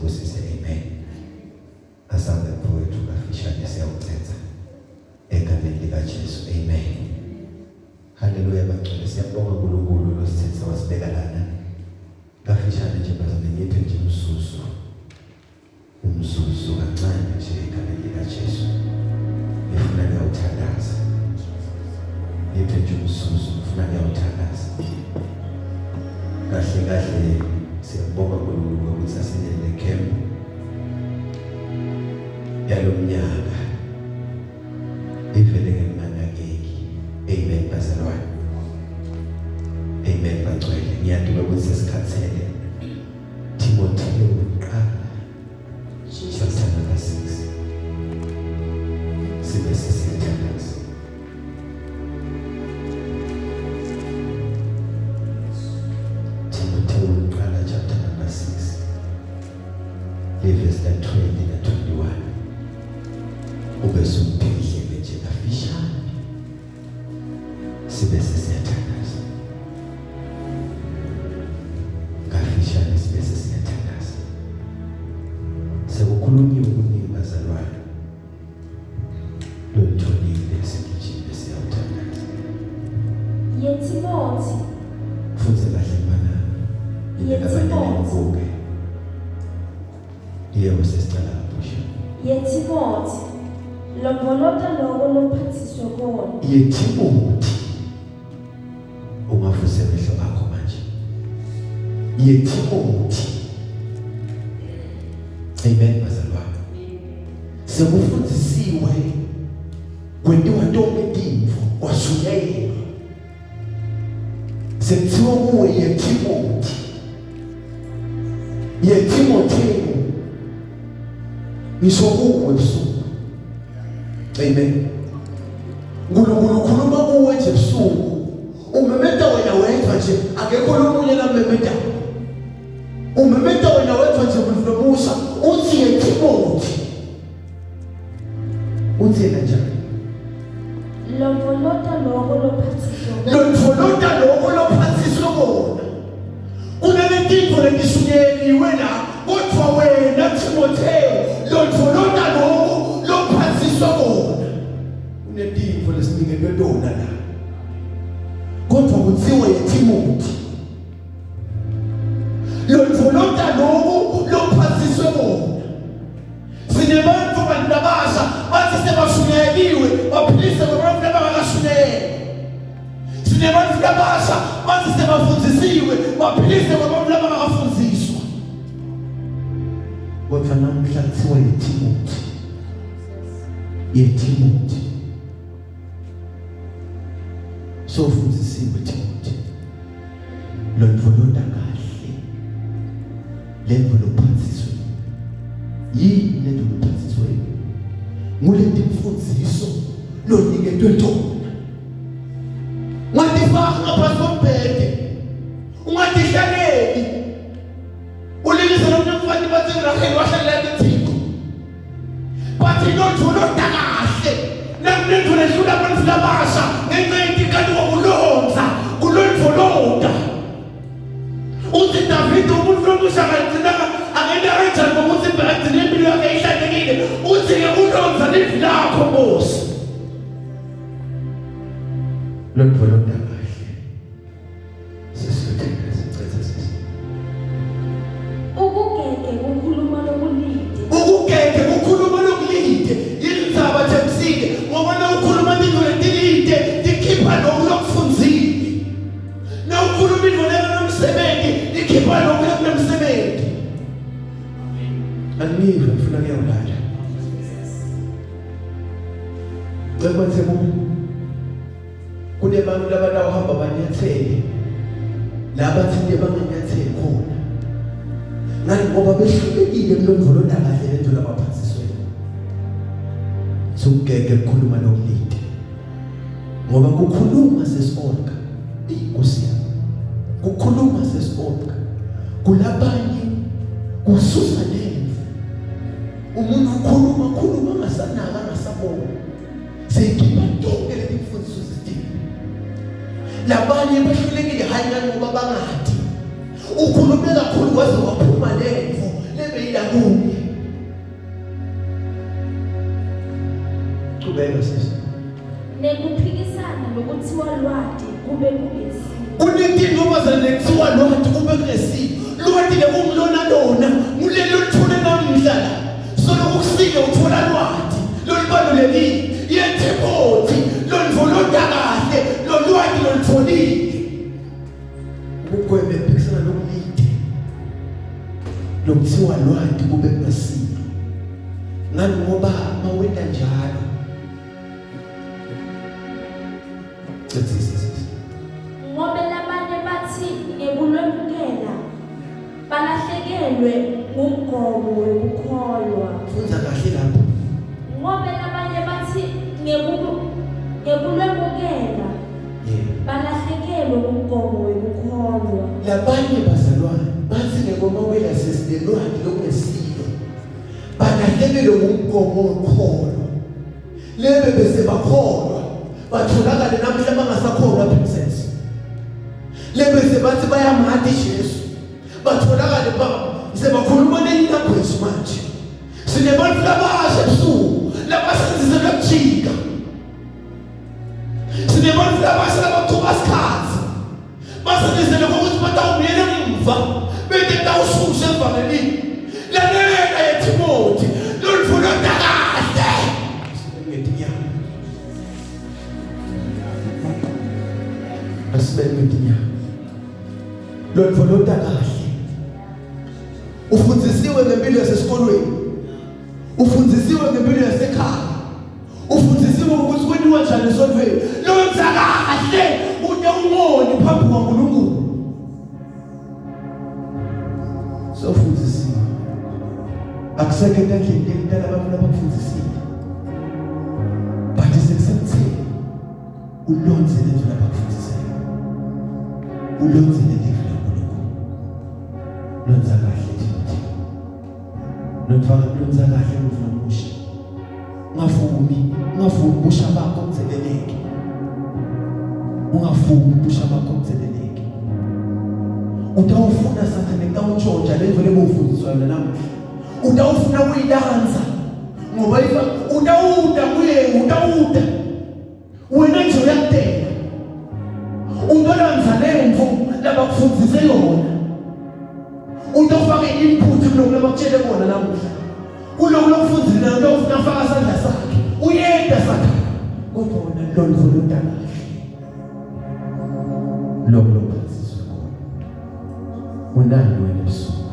sibusise. Amen. Asante mfowethu kafishane siyawuthetha egameni likaJesu. Amen. Haleluya bangcwele, siyabonga uNkulunkulu losithethe wasibeka lana kafishane nje bazame ngiphe nje umzuzu kancane nje egameni likaJesu. Ngifuna ngiyawuthandaza, ngiphe nje umzuzu, ngifuna ngiyawuthandaza kahle kahle. Siyabonga uNkulunkulu ukuthi asinele camp yalo mnyaka ivele ngemanakeki. Amen bazalwane. Amen bangcwele. Ngiyaduka ukuthi sesikhathele Timotheo kuqala chapter number 6 sibe sesiyathandaza. Timotheo kuqala chapter number 6 verse 20 na 21 ube sumphile nje kafishane sibe sesiyathandaza. Kafishane sibe sesiyathandaza. Sekukhulunyiwe ukuningi bazalwane, lolutholile sikijile siyawuthandaza. Yetimothi Futhi kahle mana Yetimothi yebo sesicala lapho. Yetimothi lombolota lokho lophathiswa kona. Yetimothi ungavuse amehlo akho manje. Yetimothi. Amen bazalwane. Sekufundisiwe kwenziwa tonke tintfo kwashuyela. Sekuthiwa kuwe Yetimothi. Yetimotheo ngisho kuwe ebusuku. Amen. Unkulunkulu ukhuluma kuwe nje ebusuku. Umemeta wena wedwa nje, akekho lomunye namemeta. Umemeta wena wedwa nje kunomusha uthi Yetimothi. Uthi kanjani? Lombolota lokho lophathiswa kona. Lombolota lokho lophathiswa kona. Unalentipho lengishunyeliwe la, kodwa wena Timotheo, lombolota lokho lophathiswa kona. Unentipho lesinike lona la. Kodwa kuthiwa Yetimothi. Lombolota lokho lophathiswa kona. Sinebantu bandabasha bathi sebashunyeliwe baphilise kwabantu abangakashunyelwa. Sinebantu abasha bathi sebafundisiwe baphilise kwabantu abangakafundiswa. Kodwa namhla kuthiwa Yetimothi. Yetimothi. So fundisiwe Timothi. Londoloda kahle. Lento lophathiswe. Yini lento lophathiswe? Nguleti mfundiso loniketwe tona. Ungatifaka ngaphansi kombhede. Ungatihlaleli. Ulilise nomfana bathi Rahel wahlalela eThixo. Bathi londoloda kahle. Namnendu lehlula abantu labasha ngencendi kanti wokulonza kulondoloda. Uthi David umuntu lomusha kanjena angena kanjani ngokuthi bagcine impilo yakhe ihlanzekile. Uthi ke ulonza livi lakho Nkosi. Londoloda kahle. Sesithethe sicethe. Ukugege kukhuluma lokulide. Ukugege kukhuluma lokulide. Yindzaba themsike ngoba nawukhuluma into letilide tikhipha lokufunzile. Nawukhuluma into lenomsebenzi tikhipha lokunomsebenzi. Anive ngifuna kuyawulala. Bese kunebantu labahamba banyathele labathinde banganyatheli khona. Ngani ngoba behlulekile kulondoloda kahle lento labaphathiswe. Sukugege ukukhuluma lokulide. Ngoba kukhuluma sesonka inkosi yami. Kukhuluma sesonka. Kulabanye kususa lendvu. Umuntu ukhuluma ngasanaka ngasabona. Seyikhipha tonke lemfundiso zidini. Labanye behlulekile hayi ngani ngoba bangadi. Ukhulume kakhulu kwaze waphuma lendvu lebe ila kuye. Qhubeka sisi. Nekuphikisana nokuthiwa lwati kube kungesilo. Kunenkinga obazana nekuthiwa lwati kube kunesilo. Lwati lekumlona lona, mulelo luthule namhla la. Solo ukusile uthola lwati. Lolubalulekile. Yetheboti, loluvoloda kahle, lolwati lolutholile. Ukugweme phikisana nokulide. Lokuthiwa lwati kube kunesilo. Ngani ngoba mawenda njalo. Ngoba labanye bathi ngekulwemukela balahlekelwe ngumgomo wokukholwa. Funza kahle lapho. Ngoba labanye bathi ngekulwemukela balahlekelwe ngumgomo wokukholwa. Labanye bazalwane bathi ngomawela sesilelwati lokunesilo. Balahlekelwe ngumgomo wokukholwa. Lebe bese bakholwa. Batholakala namhla bangasakholwa princess. Lebe sebathi bayamhadi Jesu. Batholakala sebakhuluma nelanguage manje. Sinebantu labasha ebusuku, labasenzisa lokujika. Sinebantu labasha labaqhuba isikhathi. Basenzisa ukuthi batawumyela emva, bete tawushusha evangelini. Lalela yeTimothy, loluvoloda kahle. Asibelwe loluvoloda kahle. Ufundzisiwe ngempilo yasesikolweni. Ufundzisiwe ngempilo yasekhaya. Ufundzisiwe ukuthi kweniwa njani esontweni. Lonza kahle ude ungoni phambi kwaNkulunkulu. Sofundzisiwe. Akusekho endlini yekudala abantu abafundzisiwe. But sekusemtheni ulonze lendlela abafundzisiwe. Ulonze lendlela kaNkulunkulu. Lonza kahle Timothy. Lonza kahle uvumusha. Ungavumi ubusha bakho kuzeleleke. Ungavumi ubusha bakho kuzeleleke. Utawufuna sathane utawutshontsha lendlela ebufundiswa yona namuhla. Utawufuna kuyidanza. Ngoba utawuda kuye utawuda. Wena nje uyakutela. Ungalanza lemvu labakufundise yona. Utofaka input kuloko labakutshele kona namuhla. Kuloko lokufundisa nayo utofuna ufaka isandla sakhe. Uyenda sakhe. Kodwa wona loluvoloda kahle. Lokuphasiswa khona. Unalo wena ebusuku.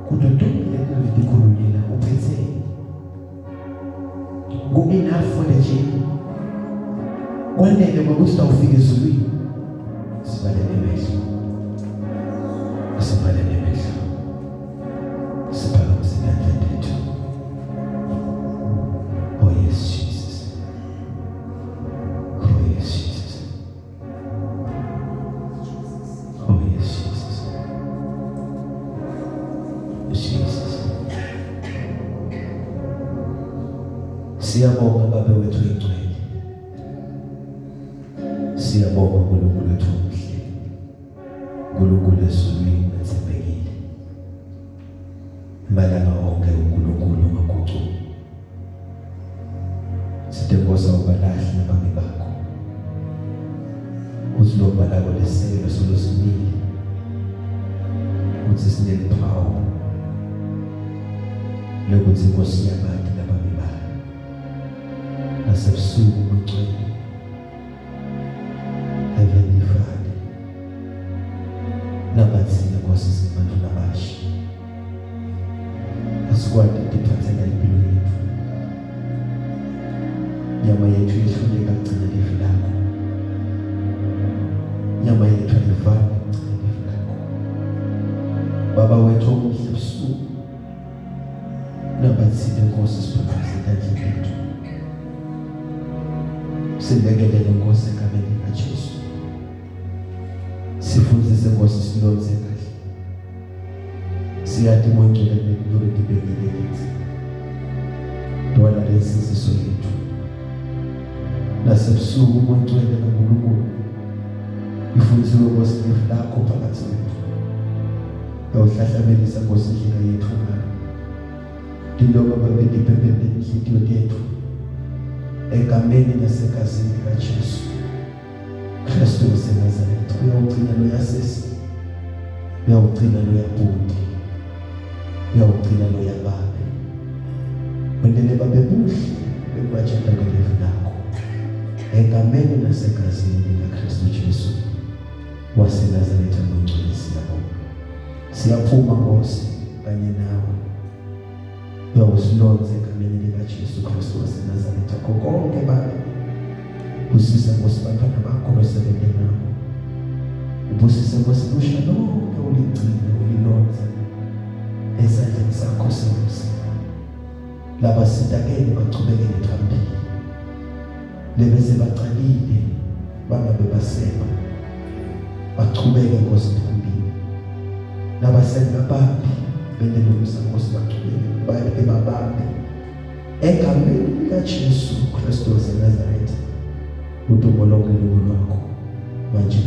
Kudodokile kulikhulumela uphethe. Enough for the gym. Kwanele ngokuthi awufike ezulwini. Sibalele mehlo. Sibalele mehlo. Siphakamise izandla zethu. Oh yes Jesus. Oh yes Jesus. Oh yes Jesus. Jesus. Siyabonga Baba wethu engcwele. Siyabonga uNkulunkulu wethu omuhle. uNkulunkulu ezulwini ethembekile. Malanga onke uNkulunkulu ongagucuki. Sidingoza ubalahli nabami bakho. Uthi lo balako leselo solosimile. Uthi sineliphawu. Lokuthi Nkosi yabantu nabami bakho. Nasebusuku ungcwele. Heavenly Father, nabathina Nkosi sibantu nabasha. Asikwadi ukuphathela impilo yethu. Nyama yethu ihluleka ukugcina ifu lakho. Nyama yethu ayivami ukugcina ifu lakho. Baba wethu omuhle ebusuku. Nabathina Nkosi siphathela endlini yethu. Silekelele Nkosi egameni likaJesu. Sifundise Nkosi silonze kahle. Siyathi mongcwele nekulo libekile kithi. Dwala lesiziso yethu. Nasebusuku mongcwele kaNkulunkulu. Ifundise Nkosi ngefu lakho phakathi kwethu. Yawuhlahlamelisa Nkosi indlela yethu ngayo. Diloko Baba dipepele inhliziyo yethu. Egameni nasegazini likaJesu Kristu waseNazaretha. Uyawugcina lo yasisi. Uyawugcina lo yabhuti. Uyawugcina lo yababe. Wendele babe buhle bekubajenda ngelivu lakho. Egameni nasegazini likaKristu Jesu waseNazaretha ngongcolisi yabo. Siyaphuma Nkosi kanye nawe. Uyawusilonze egameni likaJesu Kristu waseNazaretha konke Baba. Usise Nkosi bantwana bakho besebenze nabo. Ubusise Nkosi busha lonke uligcina ulilonze ezandleni zakho Nkosi. Laba sitakele bachubekele phambili. Lebese baqalile bangabe baseba. Bachubeke Nkosi phambili. Nabasenga babi benelumisa Nkosi bachubeke babe babambe. Egameni likaJesu Kristu waseNazaretha. Udumo lonke lwakho manje